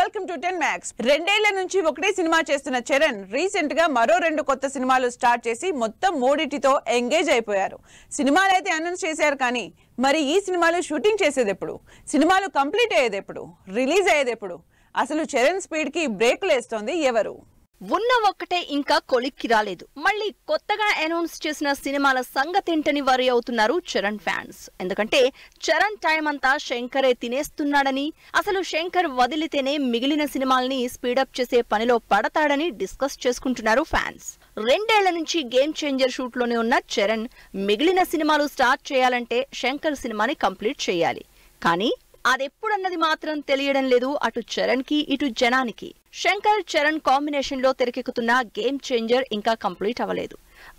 Welcome to 10 max. రెండేళ్ల నుంచి ఒకటే సినిమా చేస్తున్న చరణ్ రీసెంట్ గా మరో 2 కొత్త సినిమాలు స్టార్ట్ చేసి మొత్తం 3టితో ఎంగేజ్ అయిపోయారు. సినిమాలు అయితే అనౌన్స్ చేశారు కానీ మరి ఈ సినిమాలు షూటింగ్ చేసేది ఎప్పుడు, సినిమాలు కంప్లీట్ అయ్యేది ఎప్పుడు, రిలీజ్ అయ్యేది ఎప్పుడు, అసలు చరణ్ స్పీడ్ కి బ్రేక్ లేస్తోంది ఎవరు? ఉన్న ఒక్కటే ఇంకా కొలిక్కి రాలేదు. మళ్ళీ కొత్తగా అనౌన్స్ చేసిన సినిమాల సంగతేంటని వరి అవుతున్నారు చరణ్ ఫ్యాన్స్. ఎందుకంటే చరణ్ టైం అంతా శంకరే తినేస్తున్నాడని, అసలు శంకర్ వదిలితేనే మిగిలిన సినిమాల్ని స్పీడప్ చేసే పనిలో పడతాడని డిస్కస్ చేసుకుంటున్నారు ఫ్యాన్స్. 2 ఏళ్ల నుంచి గేమ్ చేంజర్ షూట్ లోనే ఉన్న చరణ్ మిగిలిన సినిమాలు స్టార్ట్ చేయాలంటే శంకర్ సినిమాని కంప్లీట్ చేయాలి. కానీ అదెప్పుడన్నది మాత్రం తెలియడం లేదు అటు చరణ్ కి ఇటు జనానికి. శంకర్ చరణ్ కాంబినేషన్ లో తెరకెక్కుతున్న గేమ్ చేంజర్ ఇంకా కంప్లీట్ అవ్వలేదు.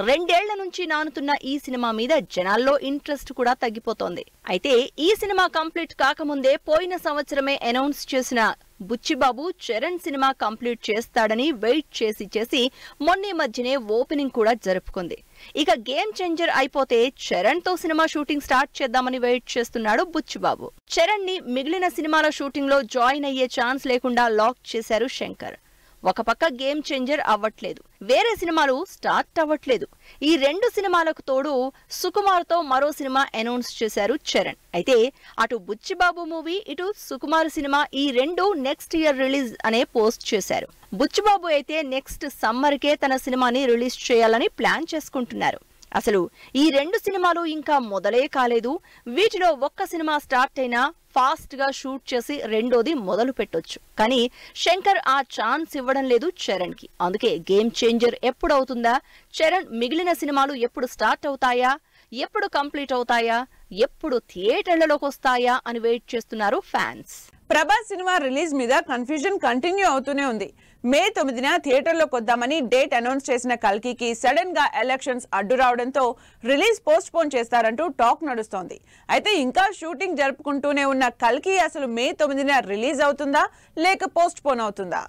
2 ఏళ్ల నుంచి నానుతున్న ఈ సినిమా మీద జనాల్లో ఇంట్రెస్ట్ కూడా తగ్గిపోతోంది. అయితే ఈ సినిమా కంప్లీట్ కాకముందే పోయిన సంవత్సరమే అనౌన్స్ చేసిన బుచ్చిబాబు చరణ్ సినిమా కంప్లీట్ చేస్తాడని వెయిట్ చేసి మొన్న మధ్యనే ఓపెనింగ్ కూడా జరుపుకుంది. ఇక గేమ్ చేంజర్ అయిపోతే చరణ్ తో సినిమా షూటింగ్ స్టార్ట్ చేద్దామని వెయిట్ చేస్తున్నాడు బుచ్చిబాబు. చరణ్ ని మిగిలిన సినిమాల షూటింగ్ లో జాయిన్ అయ్యే ఛాన్స్ లేకుండా లాక్ చేశారు శంకర్. ఒక పక్క గేమ్ చేంజర్ అవ్వట్లేదు, వేరే సినిమాలు స్టార్ట్ అవ్వట్లేదు. ఈ 2 సినిమాలకు తోడు సుకుమార్ తో మరో సినిమా అనౌన్స్ చేశారు చరణ్. అయితే అటు బుచ్చిబాబు మూవీ ఇటు సుకుమార్ సినిమా ఈ 2 నెక్స్ట్ ఇయర్ రిలీజ్ అనే పోస్ట్ చేశారు. బుచ్చిబాబు అయితే నెక్స్ట్ సమ్మర్ కే తన సినిమాని రిలీజ్ చేయాలని ప్లాన్ చేసుకుంటున్నారు. అసలు ఈ 2 సినిమాలు ఇంకా మొదలే కాలేదు. వీటిలో ఒక్క సినిమా స్టార్ట్ అయినా ఫాస్ట్ గా షూట్ చేసి రెండోది మొదలు పెట్టొచ్చు. కానీ శంకర్ ఆ ఛాన్స్ ఇవ్వడం లేదు చరణ్ కి. అందుకే గేమ్ చేంజర్ ఎప్పుడు అవుతుందా, చరణ్ మిగిలిన సినిమాలు ఎప్పుడు స్టార్ట్ అవుతాయా, ఎప్పుడు కంప్లీట్ అవుతాయా, ఎప్పుడు థియేటర్లలోకి వస్తాయా అని వెయిట్ చేస్తున్నారు ఫ్యాన్స్. ప్రభాస్ సినిమా రిలీజ్ మీద కన్ఫ్యూజన్ కంటిన్యూ అవుతూనే ఉంది. మే 9న థియేటర్లోకి వద్దామని డేట్ అనౌన్స్ చేసిన కల్కికి సడన్ గా ఎలక్షన్స్ అడ్డు రావడంతో రిలీజ్ పోస్ట్ పోన్ చేస్తారంటూ టాక్ నడుస్తోంది. అయితే ఇంకా షూటింగ్ జరుపుకుంటూనే ఉన్న కల్కి అసలు మే 9న రిలీజ్ అవుతుందా లేక పోస్ట్ పోన్ అవుతుందా?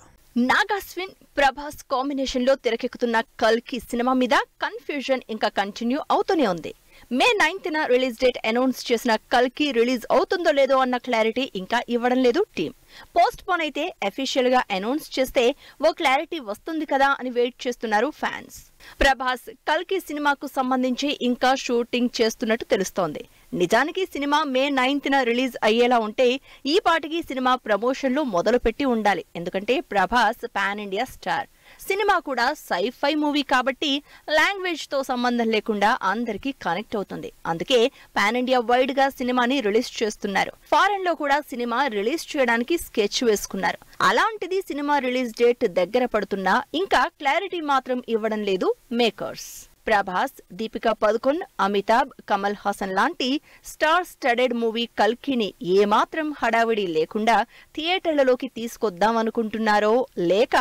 నాగాస్విన్ ప్రభాస్ కాంబినేషన్ లో తెరకెక్కుతున్న కల్కి సినిమా మీద కన్ఫ్యూజన్ ఇంకా కంటిన్యూ అవుతూనే ఉంది. మే 9న రిలీజ్ డేట్ అనౌన్స్ చేసిన కల్కి రిలీజ్ అవుతుందో లేదో అన్న క్లారిటీ ఇంకా ఇవ్వడం లేదు టీం. పోస్ట్ పోన్ అయితే అఫీషియల్ గా అనౌన్స్ చేస్తే ఓ క్లారిటీ వస్తుంది కదా అని వెయిట్ చేస్తున్నారు ఫ్యాన్స్. ప్రభాస్ కల్కి సినిమాకు సంబంధించి ఇంకా షూటింగ్ చేస్తున్నట్టు తెలుస్తోంది. నిజానికి సినిమా మే 9న రిలీజ్ అయ్యేలా ఉంటే ఈ పాటికి సినిమా ప్రమోషన్లు మొదలుపెట్టి ఉండాలి. ఎందుకంటే Prabhas pan India star. Cinema కూడా సైఫై మూవీ కాబట్టి లాంగ్వేజ్ తో సంబంధం లేకుండా అందరికీ కనెక్ట్ అవుతుంది. అందుకే పాన్ ఇండియా వైడ్ గా సినిమాని రిలీజ్ చేస్తున్నారు. ఫారెన్ లో కూడా సినిమా రిలీజ్ చేయడానికి స్కెచ్ వేసుకున్నారు. అలాంటిది సినిమా రిలీజ్ డేట్ దగ్గర పడుతున్నా ఇంకా క్లారిటీ మాత్రం ఇవ్వడం లేదు మేకర్స్. ప్రభాస్, దీపికా పదుకొన్, అమితాబ్, కమల్ హాసన్ లాంటి స్టార్ స్టడెడ్ మూవీ కల్కిని ఏమాత్రం హడావిడి లేకుండా థియేటర్లలోకి తీసుకొద్దామనుకుంటున్నారో లేక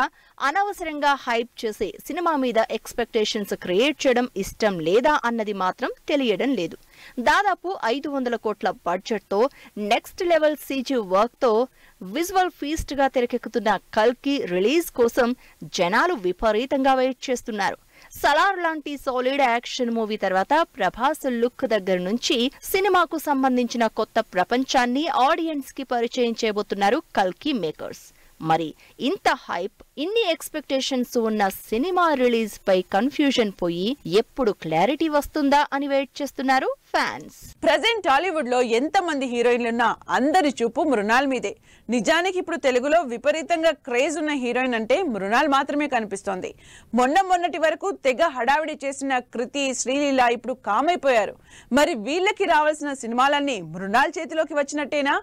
అనవసరంగా హైప్ చేసి సినిమా మీద ఎక్స్పెక్టేషన్స్ క్రియేట్ చేయడం ఇష్టం లేదా అన్నది మాత్రం తెలియడం లేదు. దాదాపు 500 కోట్ల బడ్జెట్ తో నెక్స్ట్ లెవెల్ సీజీ వర్క్ తో విజువల్ ఫీస్ట్ గా తెరకెక్కుతున్న కల్కి రిలీజ్ కోసం జనాలు విపరీతంగా వెయిట్ చేస్తున్నారు. సలార్ లాంటి సాలిడ్ యాక్షన్ మూవీ తర్వాత ప్రభాస్ లుక్ దగ్గర నుంచి సినిమాకు సంబంధించిన కొత్త ప్రపంచాన్ని ఆడియన్స్ కి పరిచయం చేయబోతున్నారు కల్కి మేకర్స్. మరి ఇంత హైప్, ఇన్ని ఎక్స్పెక్టేషన్స్ ఉన్న సినిమా రిలీజ్ పై కన్ఫ్యూజన్ పోయి ఎప్పుడు క్లారిటీ వస్తుందా అని వెయిట్ చేస్తున్నారు ఫ్యాన్స్. ప్రెజెంట్ టాలీవుడ్ లో ఎంత మంది హీరోయిన్లున్నా అందరి చూపు మృణాల్ మీదే. నిజానికి ఇప్పుడు తెలుగులో విపరీతంగా క్రేజ్ ఉన్న హీరోయిన్ అంటే మృణాల్ మాత్రమే కనిపిస్తోంది. మొన్నటి వరకు తెగ హడావిడి చేసిన కృతి, శ్రీలీల ఇప్పుడు కామైపోయారు. మరి వీళ్ళకి రావాల్సిన సినిమాలన్నీ మృణాల్ చేతిలోకి వచ్చినట్టేనా?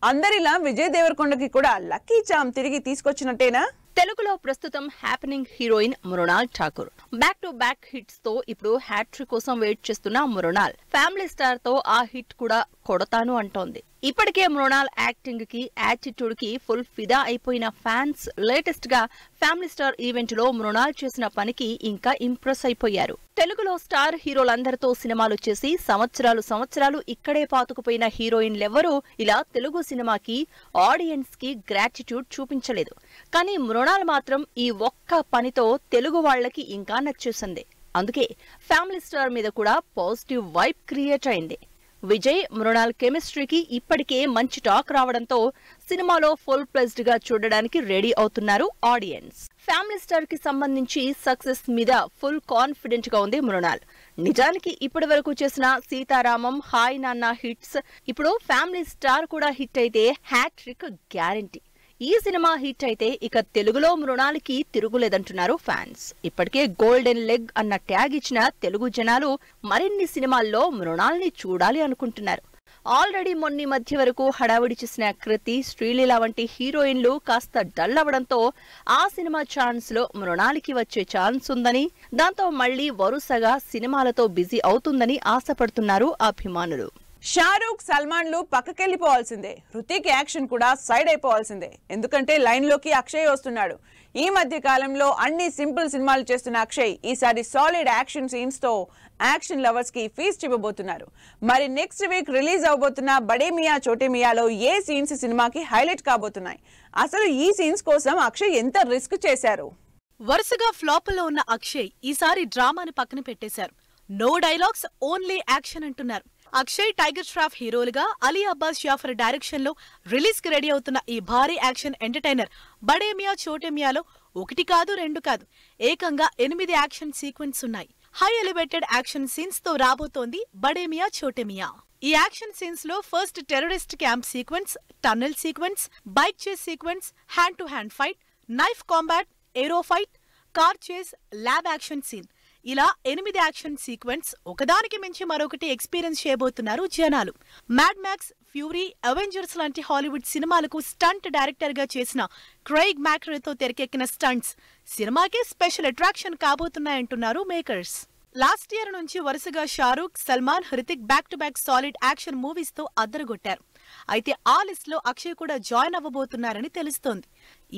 అందరిలా విజయ్ దేవరకొండకి కూడా లక్కీ చామ్ తిరిగి తీసుకొచ్చినట్టేనా? తెలుగులో ప్రస్తుతం happening heroine Mrunal Thakur. Back to back hits తో ఇప్పుడు హ్యాట్రిక్ కోసం వెయిట్ చేస్తున్న మృణాల్ ఫ్యామిలీ స్టార్ తో ఆ హిట్ కూడా కొడతాను అంటోంది. ఇప్పటికే మృణాల్ యాక్టింగ్ కి, యాటిట్యూడ్ కి ఫుల్ ఫిదా అయిపోయిన ఫ్యాన్స్ లేటెస్ట్ గా ఫ్యామిలీ స్టార్ ఈవెంట్ లో మృణాల్ చేసిన పనికి ఇంకా ఇంప్రెస్ అయిపోయారు. తెలుగులో స్టార్ హీరోలందరితో సినిమాలు చేసి సంవత్సరాలు ఇక్కడే పాతుకుపోయిన హీరోయిన్లెవరూ ఇలా తెలుగు సినిమాకి, ఆడియన్స్ కి గ్రాటిట్యూడ్ చూపించలేదు. కానీ మృణాల్ మాత్రం ఈ ఒక్క పనితో తెలుగు వాళ్లకి ఇంకా నచ్చేసింది. అందుకే ఫ్యామిలీ స్టార్ మీద కూడా పాజిటివ్ వైబ్ క్రియేట్ అయింది. విజయ్ మృణాల్ కెమిస్ట్రీకి ఇప్పటికే మంచి టాక్ రావడంతో సినిమాలో ఫుల్ ప్లెజ్డ్ గా చూడడానికి రెడీ అవుతున్నారు ఆడియన్స్. ఫ్యామిలీ స్టార్ కి సంబంధించి సక్సెస్ మీద ఫుల్ కాన్ఫిడెంట్ గా ఉంది మృణాల్. నిజానికి ఇప్పటి వరకు చేసిన సీతారామం, హాయ్ నాన్న హిట్స్, ఇప్పుడు ఫ్యామిలీ స్టార్ కూడా హిట్ అయితే హ్యాట్రిక్ గ్యారంటీ. ఈ సినిమా హిట్ అయితే ఇక తెలుగులో మృణాల్కి తిరుగులేదంటున్నారు ఫ్యాన్స్. ఇప్పటికే గోల్డెన్ లెగ్ అన్న ట్యాగ్ ఇచ్చిన తెలుగు జనాలు మరిన్ని సినిమాల్లో మృణాల్ని చూడాలి అనుకుంటున్నారు. ఆల్రెడీ మొన్న మధ్య వరకు హడావిడి చేసిన కృతి, శ్రీలీల వంటి హీరోయిన్లు కాస్త డల్ అవడంతో ఆ సినిమా ఛాన్స్ లో మృణాల్కి వచ్చే ఛాన్స్ ఉందని, దాంతో మళ్లీ వరుసగా సినిమాలతో బిజీ అవుతుందని ఆశపడుతున్నారు అభిమానులు. షారూక్, సల్మాన్లు పక్కకెళ్లిపోవాల్సిందే, హృతిక్ యాక్షన్ కూడా సైడ్ అయిపోవాల్సిందే. ఎందుకంటే లైన్ లోకి అక్షయ్ వస్తున్నాడు. ఈ మధ్య కాలంలో అన్ని సింపుల్ సినిమాలు చేస్తున్న అక్షయ్ ఈసారి సాలిడ్ యాక్షన్ సీన్స్ తో యాక్షన్ లవర్స్ కి ఫీస్ట్ ఇవ్వబోతున్నారు. మరి నెక్స్ట్ వీక్ రిలీజ్ అవబోతున్న బడే మియా చోటే మియాలో ఏ సీన్స్ సినిమాకి హైలైట్ కాబోతున్నాయి? అసలు ఈ సీన్స్ కోసం అక్షయ్ ఎంత రిస్క్ చేశారు? వరుసగా ఫ్లాపుల్లో ఉన్న అక్షయ్ ఈసారి డ్రామాని పక్కన పెట్టేశారు. నో డైలాగ్స్, ఓన్లీ యాక్షన్ అంటున్నారు. అక్షయ్, టైగర్ ష్రాఫ్ హీరోలుగా అలీ అబ్బాస్ జాఫర్ డైరెక్షన్ లో రిలీజ్ కి రెడీ అవుతున్న ఈ భారీ యాక్షన్ ఎంటర్టైనర్ బడే మియా చోటే మియాలో 1 కాదు 2 కాదు, ఏకంగా 8 యాక్షన్ సీక్వెన్స్ ఉన్నాయి. హై ఎలివేటెడ్ యాక్షన్ సీన్స్ తో రాబోతోంది బడే మియా చోటే మియా. ఈ యాక్షన్ సీన్స్ లో first terrorist camp sequence, tunnel sequence, bike chase sequence, hand to hand fight, knife combat, aero fight, car chase, lab action scene, ఇలా 8 యాక్షన్ సీక్వెన్స్ ఒకదానికి మించి మరొకటి experience చేయబోతున్నారు జనాలు. మ్యాడ్ మ్యాక్స్, ఫ్యూరీ, అవెంజర్స్ లాంటి Hollywood సినిమాలకు stunt director గా చేసిన క్రైగ్ మ్యాక్రేతో తెరకెక్కిన స్టంట్స్ సినిమాకి స్పెషల్ అట్రాక్షన్ కాబోతున్నాయంటున్నారు మేకర్స్. లాస్ట్ ఇయర్ నుంచి వరుసగా Shahrukh, Salman, Hrithik back to back solid action movies తో అద్దరగొట్టారు. అయితే ఆ లిస్ట్ లో అక్షయ్ కూడా జాయిన్ అవ్వబోతున్నారని తెలుస్తోంది.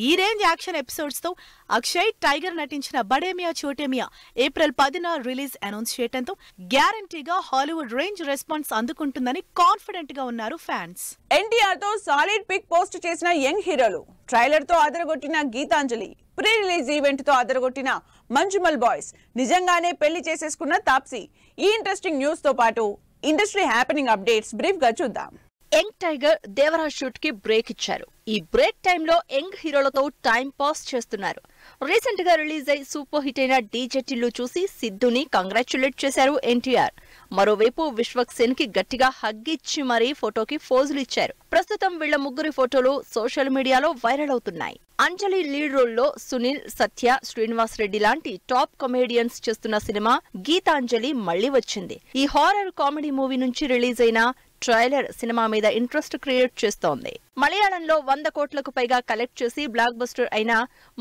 ఈ రేంజ్ యాక్షన్ ఎపిసోడ్స్ తో అక్షయ్, టైగర్ నటించిన బడే మియా చోటే మియా ఏప్రిల్ 10న రిలీజ్ అనౌన్స్ చేయడంతో గ్యారంటీగా హాలీవుడ్ రేంజ్ రెస్పాన్స్ అందుకుంటుందని కాన్ఫిడెంట్ గా ఉన్నారు ఫ్యాన్స్. ఎన్టీఆర్ తో సాలిడ్ పిక్ పోస్ట్ చేసిన యంగ్ హీరోలు, ట్రైలర్ తో అదరగొట్టిన గీతాంజలి, ప్రీ రిలీజ్ ఈవెంట్ తో అదరగొట్టిన మంజుమల్ బాయ్స్, నిజంగానే పెళ్లి చేసేసుకున్న తాప్సీ. ఈ ఇంట్రెస్టింగ్ న్యూస్ తో పాటు ఇండస్ట్రీ హ్యాపెనింగ్ అప్డేట్స్ బ్రీఫ్ గా చూద్దాం. యంగ్ టైగర్ దేవరాజ్ షూట్ కి బ్రేక్ ఇచ్చారు. ఈ బ్రేక్ టైంలో యంగ్ హీరోలతో టైం పాస్ చేస్తున్నారు. రీసెంట్ గా రిలీజ్ అయి సూపర్ హిట్ అయిన డీజే టిల్లు చూసి సిద్ధుని కంగ్రాచ్యులేట్ చేశారు ఎన్టీఆర్. మరోవైపు విశ్వక్ సేన్ కి గట్టిగా హగ్గిచ్చి మరీ ఫోటోకి ఫోజులు ఇచ్చారు. ప్రస్తుతం వీళ్ల ముగ్గురి ఫోటోలు సోషల్ మీడియాలో వైరల్ అవుతున్నాయి. అంజలి లీడ్ రోల్లో సునీల్, సత్య, శ్రీనివాస్ రెడ్డి లాంటి టాప్ కమెడియన్స్ చేస్తున్న సినిమా గీతాంజలి మళ్లీ వచ్చింది. ఈ హారర్ కామెడీ మూవీ నుంచి రిలీజ్ అయిన ట్రైలర్ సినిమా మీద ఇంట్రెస్ట్ క్రియేట్ చేస్తోంది. మలయాళంలో 100 కోట్లకు పైగా కలెక్ట్ చేసి బ్లాక్ బస్టర్ అయిన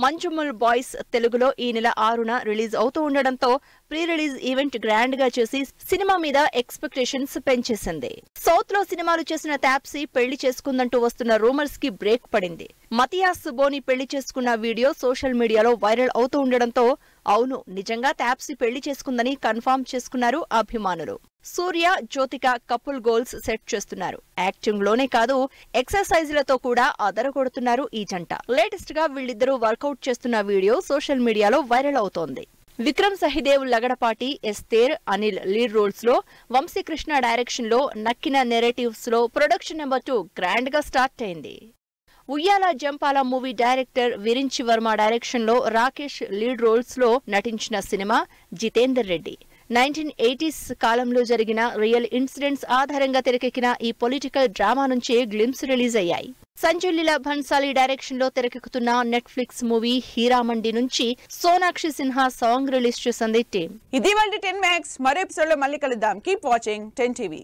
మంజుమల్ బాయ్స్ తెలుగులో ఈ నెల 6న రిలీజ్ అవుతూ ఉండడంతో ప్రీ రిలీజ్ ఈవెంట్ గ్రాండ్ గా చేసి సినిమా మీద ఎక్స్పెక్టేషన్స్ పెంచేసింది. సౌత్ లో సినిమాలు చేసిన తాప్సీ పెళ్లి చేసుకుందంటూ వస్తున్న రూమర్స్ కి బ్రేక్ పడింది. మతియాస్ బోని పెళ్లి చేసుకున్న వీడియో సోషల్ మీడియాలో వైరల్ అవుతూ ఉండడంతో అవును, నిజంగా తాప్సీ పెళ్లి చేసుకుందని కన్ఫర్మ్ చేసుకున్నారు అభిమానులు. సూర్య, జ్యోతిక కపుల్ గోల్స్ సెట్ చేస్తున్నారు. యాక్టింగ్ లోనే కాదు, ఎక్సర్సైజ్లతో కూడా అదరగొడుతున్నారు ఈ జంట. లేటెస్ట్ గా వీళ్ళిద్దరూ వర్కౌట్ చేస్తున్న వీడియో సోషల్ మీడియాలో వైరల్ అవుతోంది. Vikram Sahidev, Lagadapati, Esther, Anil lead roles లో, వంశీకృష్ణ డైరెక్షన్ లో నక్కిన నెరేటివ్స్ లో ప్రొడక్షన్ నెంబర్ 2 గ్రాండ్ గా స్టార్ట్ అయింది. Uyyala Jampala movie director Virinchi Varma direction లో రాకేష్ లీడ్ రోల్స్ లో నటించిన సినిమా జితేందర్ రెడ్డి. 1980s కాలంలో జరిగిన రియల్ ఇన్సిడెంట్స్ ఆధారంగా తెరకెక్కిన ఈ పొలిటికల్ డ్రామా నుంచి గ్లింప్స్ రిలీజ్ అయ్యాయి. సంజయ్ లీలా భన్సాలి డైరెక్షన్ లో తెరకెక్కుతున్న నెట్ఫ్లిక్స్ మూవీ హీరామండి నుంచి సోనాక్షి సిన్హా సాంగ్ రిలీజ్ చేసింది టీమ్. ఇది వాళ్ళ 10 మ్యాక్స్. మరో ఎపిసోడ్ లో మళ్ళీ కలుద్దాం. Keep watching 10 TV.